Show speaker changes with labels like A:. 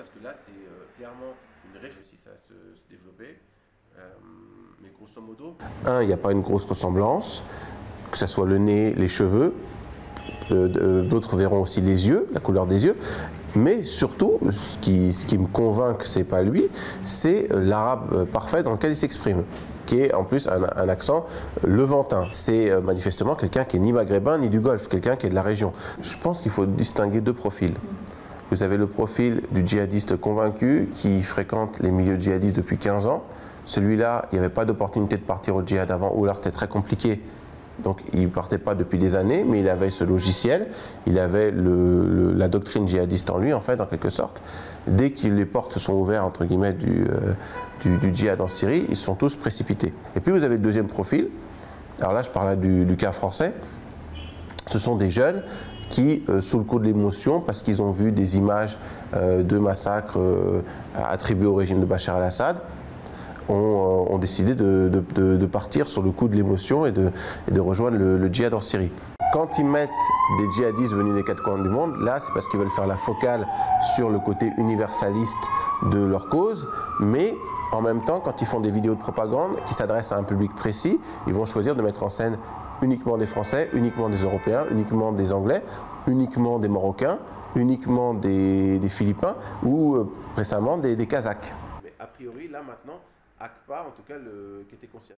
A: parce que là, c'est clairement une réussite à se développer. Mais grosso modo, il n'y a pas une grosse ressemblance, que ce soit le nez, les cheveux. D'autres verront aussi les yeux, la couleur des yeux. Mais surtout, ce qui me convainc que ce n'est pas lui, c'est l'arabe parfait dans lequel il s'exprime, qui est en plus un accent levantin. C'est manifestement quelqu'un qui n'est ni maghrébin ni du Golfe, quelqu'un qui est de la région. Je pense qu'il faut distinguer deux profils. Vous avez le profil du djihadiste convaincu qui fréquente les milieux djihadistes depuis 15 ans. Celui-là, il n'y avait pas d'opportunité de partir au djihad avant, ou alors c'était très compliqué. Donc il ne partait pas depuis des années, mais il avait ce logiciel, il avait la doctrine djihadiste en lui, en fait, en quelque sorte. Dès que les portes sont ouvertes, entre guillemets, du djihad en Syrie, ils sont tous précipités. Et puis vous avez le deuxième profil, alors là je parlais du cas français, ce sont des jeunes qui, sous le coup de l'émotion, parce qu'ils ont vu des images de massacres attribués au régime de Bachar el-Assad, ont décidé de partir sur le coup de l'émotion et de rejoindre le djihad en Syrie. Quand ils mettent des djihadistes venus des quatre coins du monde, là c'est parce qu'ils veulent faire la focale sur le côté universaliste de leur cause, mais en même temps, quand ils font des vidéos de propagande qui s'adressent à un public précis, ils vont choisir de mettre en scène uniquement des Français, uniquement des Européens, uniquement des Anglais, uniquement des Marocains, uniquement des Philippins ou récemment des Kazakhs. Mais a priori, là maintenant, ACPA, en tout cas, qui était considéré.